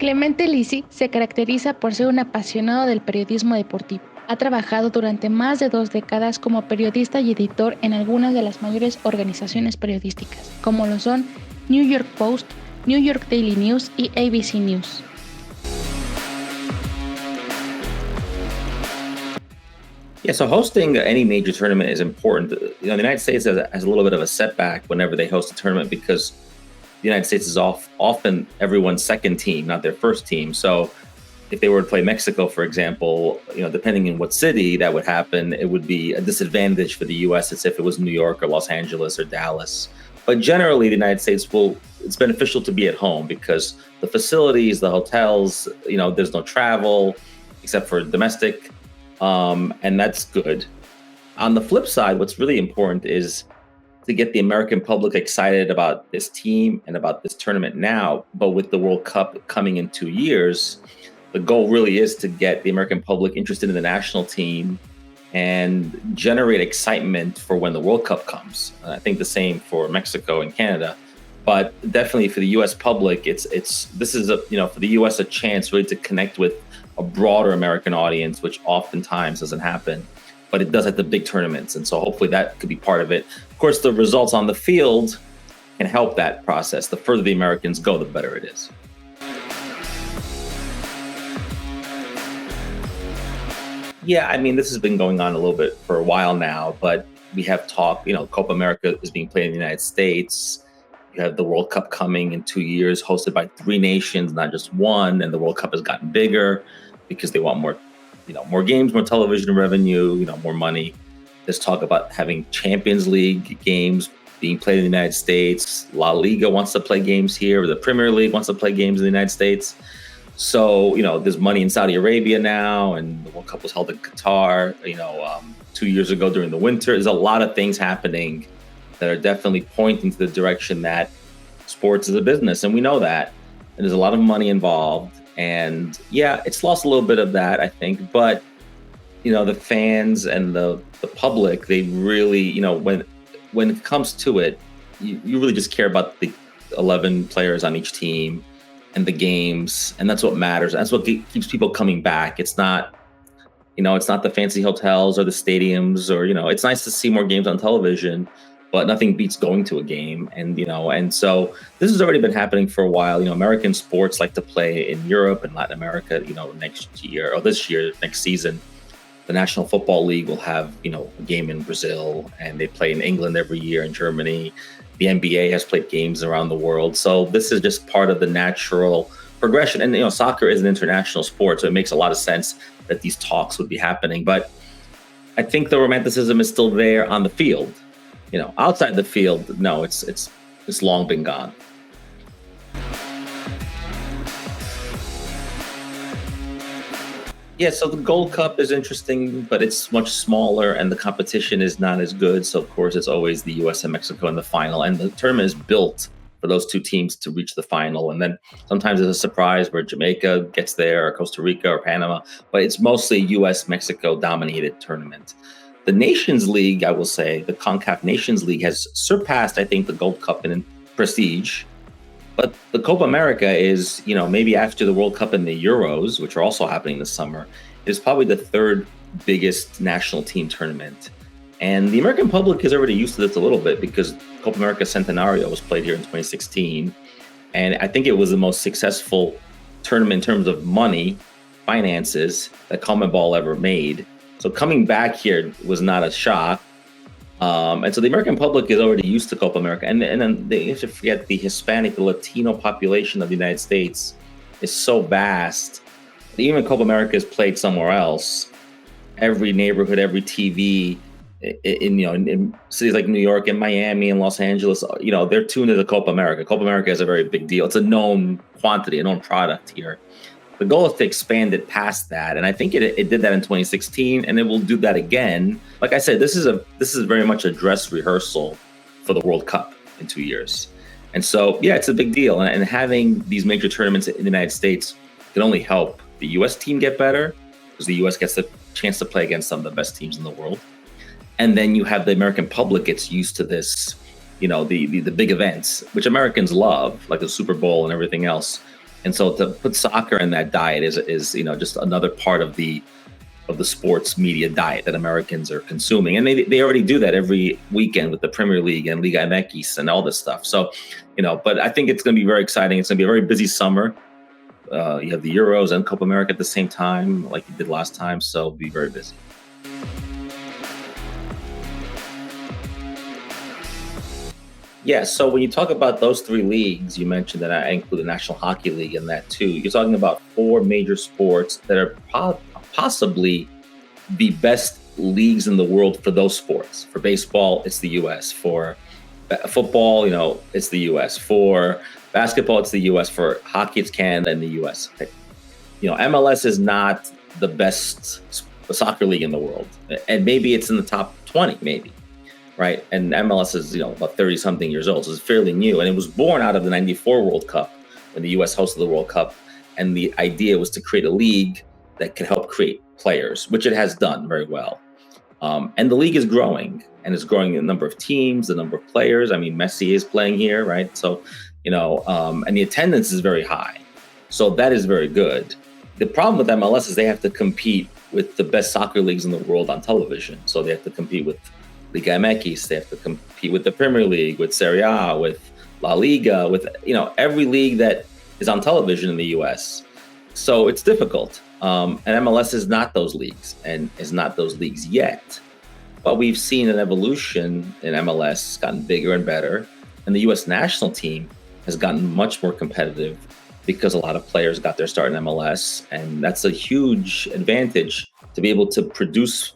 Clemente Lisi se caracteriza por ser un apasionado del periodismo deportivo. Ha trabajado durante más de 2 décadas como periodista y editor en algunas de las mayores organizaciones periodísticas, como lo son New York Post, New York Daily News y ABC News. Yeah, so hosting any major tournament is important. The United States has a little bit of a setback whenever they host a tournament because the United States is often everyone's second team, not their first team. So if they were to play Mexico, for example, depending on what city that would happen, it would be a disadvantage for the U.S. as if it was New York or Los Angeles or Dallas. But generally, the United States it's beneficial to be at home because the facilities, the hotels, there's no travel except for domestic. And that's good. On the flip side, what's really important is to get the American public excited about this team and about this tournament now. But with the World Cup coming in 2 years, the goal really is to get the American public interested in the national team and generate excitement for when the World Cup comes. I think the same for Mexico and Canada. But definitely for the U.S. public, this is for the U.S. a chance really to connect with a broader American audience, which oftentimes doesn't happen, but it does at the big tournaments. And so hopefully that could be part of it. Of course, the results on the field can help that process. The further the Americans go, the better it is. Yeah, I mean, this has been going on a little bit for a while now, but we have talk, Copa America is being played in the United States. You have the World Cup coming in 2 years, hosted by 3 nations, not just one. And the World Cup has gotten bigger because they want more games, more television revenue, more money. There's talk about having Champions League games being played in the United States. La Liga wants to play games here. The Premier League wants to play games in the United States. So, there's money in Saudi Arabia now, and the World Cup was held in Qatar, 2 years ago during the winter. There's a lot of things happening that are definitely pointing to the direction that sports is a business. And we know that. And there's a lot of money involved. And yeah, it's lost a little bit of that, I think. But, the fans and the public, they really, when it comes to it, you really just care about the 11 players on each team and the games. And that's what matters. That's what keeps people coming back. It's not, it's not the fancy hotels or the stadiums or, it's nice to see more games on television, but nothing beats going to a game. And so this has already been happening for a while. American sports like to play in Europe and Latin America, next year or this year, next season. The National Football League will have, a game in Brazil, and they play in England every year, in Germany. The NBA has played games around the world. So this is just part of the natural progression. And, soccer is an international sport, so it makes a lot of sense that these talks would be happening. But I think the romanticism is still there on the field. Outside the field, no, it's long been gone. Yeah, so the Gold Cup is interesting, but it's much smaller and the competition is not as good. So, of course, it's always the U.S. and Mexico in the final. And the tournament is built for those 2 teams to reach the final. And then sometimes there's a surprise where Jamaica gets there or Costa Rica or Panama. But it's mostly U.S.-Mexico dominated tournament. The Nations League, I will say, the CONCACAF Nations League has surpassed, I think, the Gold Cup in prestige. But the Copa America is, maybe after the World Cup and the Euros, which are also happening this summer, is probably the 3rd biggest national team tournament. And the American public is already used to this a little bit because Copa America Centenario was played here in 2016. And I think it was the most successful tournament in terms of money, finances that CONMEBOL ever made. So coming back here was not a shock. And so the American public is already used to Copa America. And then they have to forget the Hispanic, the Latino population of the United States is so vast. Even Copa America is played somewhere else. Every neighborhood, every TV in cities like New York and Miami and Los Angeles, they're tuned to the Copa America. Copa America is a very big deal. It's a known quantity, a known product here. The goal is to expand it past that, and I think it did that in 2016, and it will do that again. Like I said, this is very much a dress rehearsal for the World Cup in 2 years, and so yeah, it's a big deal. And having these major tournaments in the United States can only help the U.S. team get better because the U.S. gets the chance to play against some of the best teams in the world, and then you have the American public gets used to this, the big events which Americans love, like the Super Bowl and everything else. And so to put soccer in that diet is just another part of the sports media diet that Americans are consuming. And they already do that every weekend with the Premier League and Liga MX and all this stuff. So, but I think it's going to be very exciting. It's going to be a very busy summer. You have the Euros and Copa America at the same time, like you did last time. So it'll be very busy. Yeah, so when you talk about those three leagues, you mentioned that I include the National Hockey League in that too. You're talking about four major sports that are possibly the best leagues in the world for those sports. For baseball, it's the U.S. For football, it's the U.S. For basketball, it's the U.S. For hockey, it's Canada and the U.S. MLS is not the best soccer league in the world, and maybe it's in the top 20, maybe. Right. And MLS is, about 30 something years old. So it's fairly new. And it was born out of the 94 World Cup when the U.S. hosted the World Cup. And the idea was to create a league that could help create players, which it has done very well. And the league is growing, and it's growing in the number of teams, the number of players. I mean, Messi is playing here. Right. So, and the attendance is very high. So that is very good. The problem with MLS is they have to compete with the best soccer leagues in the world on television. So they have to compete with Liga MX, they have to compete with the Premier League, with Serie A, with La Liga, with every league that is on television in the U.S. So it's difficult. And MLS is not those leagues, and is not those leagues yet. But we've seen an evolution in MLS. It's gotten bigger and better. And the U.S. national team has gotten much more competitive because a lot of players got their start in MLS. And that's a huge advantage to be able to produce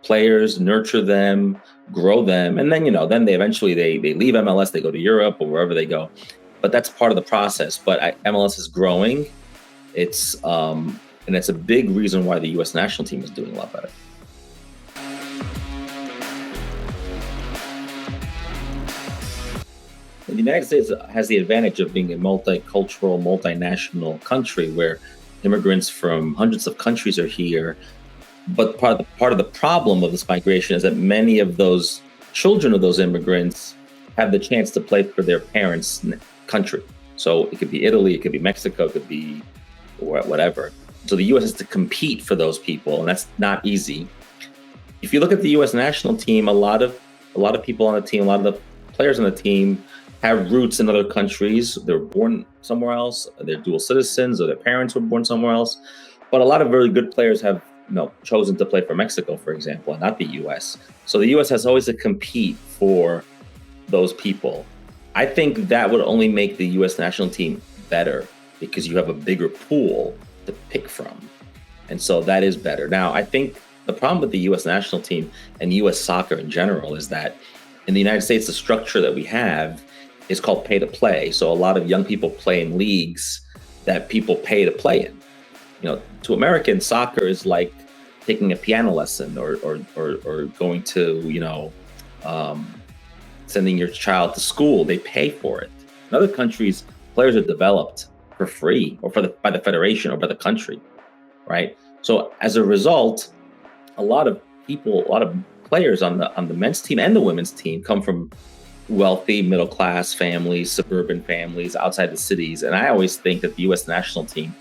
players, nurture them, grow them, and then then they eventually they leave MLS, they go to Europe or wherever they go. But that's part of the process. But MLS is growing. It's and it's a big reason why the U.S. national team is doing a lot better. And the United States has the advantage of being a multicultural, multinational country where immigrants from hundreds of countries are here. But part of the problem of this migration is that many of those children of those immigrants have the chance to play for their parents' country. So it could be Italy, it could be Mexico, it could be whatever. So the U.S. has to compete for those people, and that's not easy. If you look at the U.S. national team, a lot of people on the team, a lot of the players on the team have roots in other countries. They're born somewhere else, they're dual citizens, or their parents were born somewhere else. But a lot of very good players have chosen to play for Mexico, for example, and not the U.S. So the U.S. has always to compete for those people. I think that would only make the U.S. national team better because you have a bigger pool to pick from. And so that is better. Now, I think the problem with the U.S. national team and U.S. soccer in general is that in the United States, the structure that we have is called pay to play. So a lot of young people play in leagues that people pay to play in. To Americans, soccer is like taking a piano lesson or going to, sending your child to school. They pay for it. In other countries, players are developed for free or by the federation or by the country, right? So as a result, a lot of players on the men's team and the women's team come from wealthy, middle-class families, suburban families outside the cities. And I always think that the U.S. national team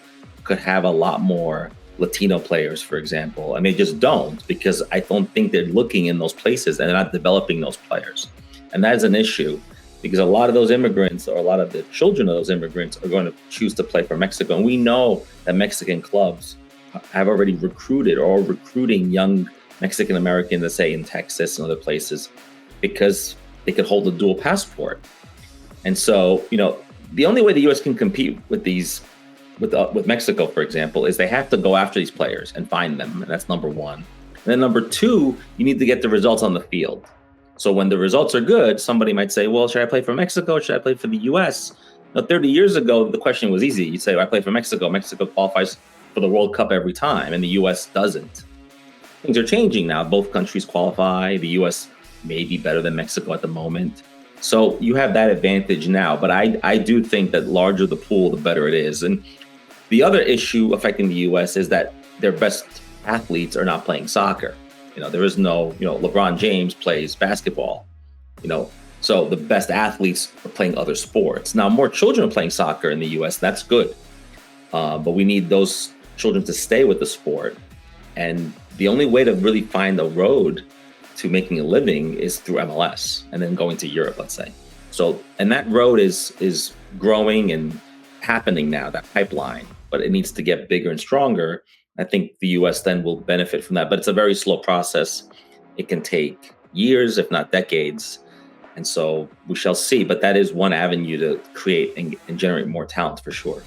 could have a lot more Latino players, for example, and they just don't, because I don't think they're looking in those places and they're not developing those players. And that is an issue because a lot of those immigrants or a lot of the children of those immigrants are going to choose to play for Mexico. And we know that Mexican clubs have already recruited or are recruiting young Mexican Americans, let's say in Texas and other places, because they could hold a dual passport. And so, the only way the U.S. can compete with these with Mexico, for example, is they have to go after these players and find them. And that's number one. And then number two, you need to get the results on the field. So when the results are good, somebody might say, well, should I play for Mexico or should I play for the U.S.? Now, 30 years ago, the question was easy. You'd say, I play for Mexico. Mexico qualifies for the World Cup every time, and the U.S. doesn't. Things are changing now. Both countries qualify. The U.S. may be better than Mexico at the moment. So you have that advantage now. But I do think that larger the pool, the better it is. And the other issue affecting the U.S. is that their best athletes are not playing soccer. There is no, LeBron James plays basketball, so the best athletes are playing other sports. Now, more children are playing soccer in the U.S. That's good. but we need those children to stay with the sport. And the only way to really find a road to making a living is through MLS and then going to Europe, let's say. So, and that road is growing and happening now, that pipeline, but it needs to get bigger and stronger. I think the US then will benefit from that, but it's a very slow process. It can take years, if not decades. And so we shall see, but that is one avenue to create and generate more talent for sure.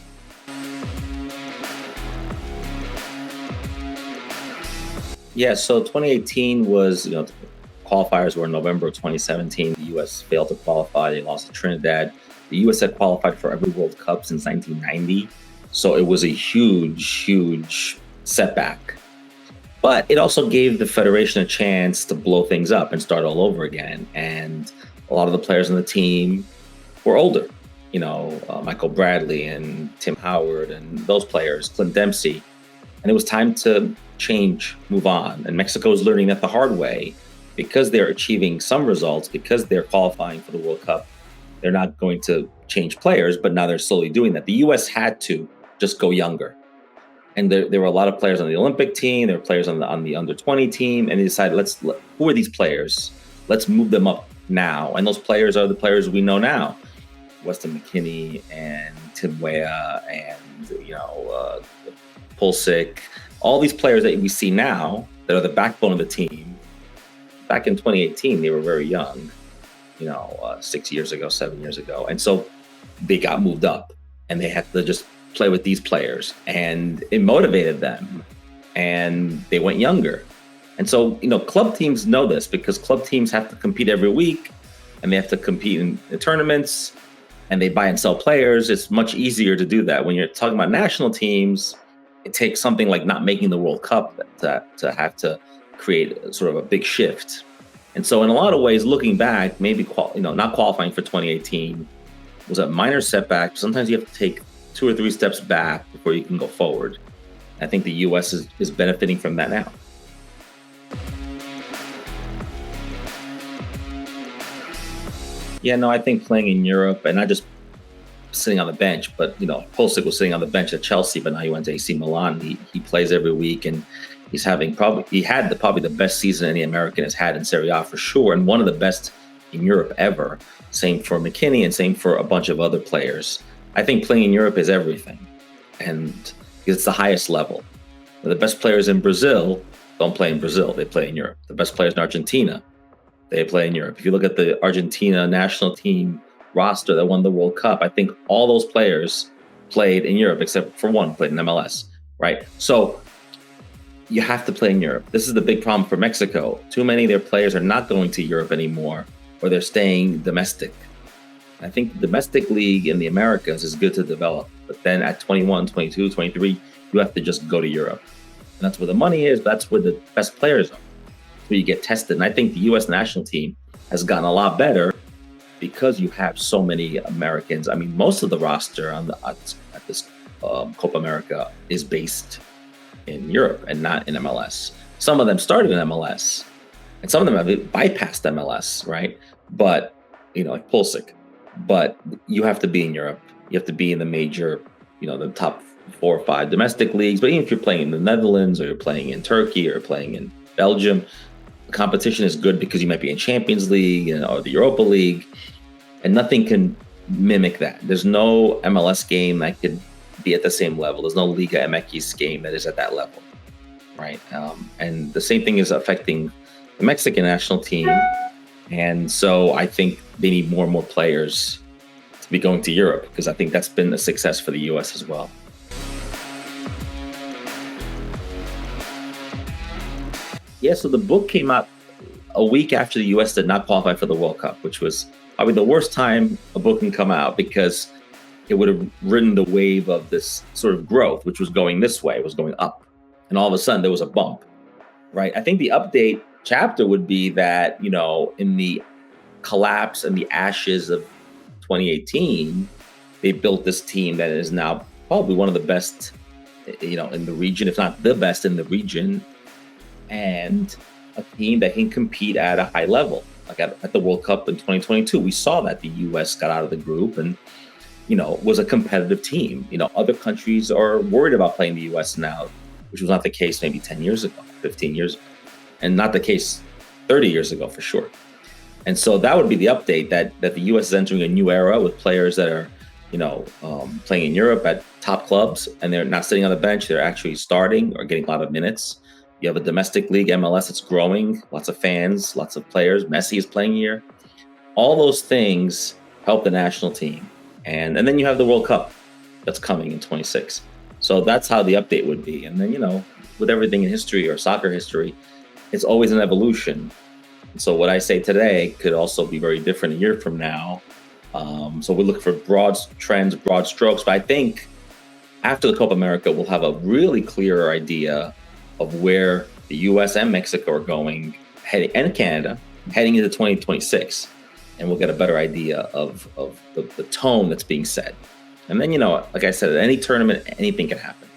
Yeah, so 2018 was, qualifiers were in November of 2017. The U.S. failed to qualify. They lost to Trinidad. The U.S. had qualified for every World Cup since 1990. So it was a huge, huge setback. But it also gave the Federation a chance to blow things up and start all over again. And a lot of the players on the team were older. Michael Bradley and Tim Howard and those players, Clint Dempsey. And it was time to change, move on. And Mexico is learning that the hard way. Because they're achieving some results, because they're qualifying for the World Cup, they're not going to change players, but now they're slowly doing that. The U.S. had to just go younger. And there were a lot of players on the Olympic team, there were players on the under-20 team, and they decided, who are these players? Let's move them up now. And those players are the players we know now. Weston McKennie and Tim Weah and, Pulisic, all these players that we see now that are the backbone of the team. Back in 2018, they were very young, 6 years ago, 7 years ago. And so they got moved up and they had to just play with these players, and it motivated them and they went younger. And so, club teams know this because club teams have to compete every week and they have to compete in the tournaments and they buy and sell players. It's much easier to do that. When you're talking about national teams, it takes something like not making the World Cup to have to create sort of a big shift. And so in a lot of ways, looking back, maybe not qualifying for 2018 was a minor setback. Sometimes you have to take 2 or 3 steps back before you can go forward. I think the US is benefiting from that now. Yeah, no, I think playing in Europe and not just sitting on the bench, but Pulisic was sitting on the bench at Chelsea, but now he went to AC Milan. He plays every week and he had probably the best season any American has had in Serie A for sure, and one of the best in Europe ever. Same for McKennie and same for a bunch of other players. I think playing in Europe is everything, and it's the highest level. The best players in Brazil don't play in Brazil; they play in Europe. The best players in Argentina, they play in Europe. If you look at the Argentina national team roster that won the World Cup, I think all those players played in Europe except for one played in MLS, right? So you have to play in Europe. This is the big problem for Mexico. Too many of their players are not going to Europe anymore, or they're staying domestic. I think the domestic league in the Americas is good to develop, but then at 21, 22, 23, you have to just go to Europe. And that's where the money is, that's where the best players are. That's where you get tested. And I think the U.S. national team has gotten a lot better because you have so many Americans. I mean, most of the roster at this Copa America is based in Europe and not in MLS. Some of them started in MLS, and some of them have bypassed MLS, right? But, like Pulisic. But you have to be in Europe. You have to be in the major, the top 4 or 5 domestic leagues. But even if you're playing in the Netherlands or you're playing in Turkey or playing in Belgium, the competition is good because you might be in Champions League or the Europa League, and nothing can mimic that. There's no MLS game that could be at the same level. There's no Liga MX game that is at that level, right? And the same thing is affecting the Mexican national team. And so I think they need more and more players to be going to Europe, because I think that's been a success for the US as well. Yeah, so the book came out a week after the US did not qualify for the World Cup, which was probably the worst time a book can come out, because it would have ridden the wave of this sort of growth, which was going this way, it was going up. And all of a sudden there was a bump, right? I think the update chapter would be that, in the collapse and the ashes of 2018, they built this team that is now probably one of the best, in the region, if not the best in the region, and a team that can compete at a high level. Like at the World Cup in 2022, we saw that the U.S. got out of the group, and was a competitive team. Other countries are worried about playing the U.S. now, which was not the case maybe 10 years ago, 15 years ago, and not the case 30 years ago for sure. And so that would be the update, that the U.S. is entering a new era with players that are, playing in Europe at top clubs, and they're not sitting on the bench. They're actually starting or getting a lot of minutes. You have a domestic league, MLS, that's growing, lots of fans, lots of players. Messi is playing here. All those things help the national team. And then you have the World Cup that's coming in 26. So that's how the update would be. And then, with everything in history or soccer history, it's always an evolution. So what I say today could also be very different a year from now. So we look for broad trends, broad strokes. But I think after the Copa America, we'll have a really clearer idea of where the U.S. and Mexico are going, and Canada, heading into 2026. And we'll get a better idea of the tone that's being set. And then, like I said, at any tournament, anything can happen.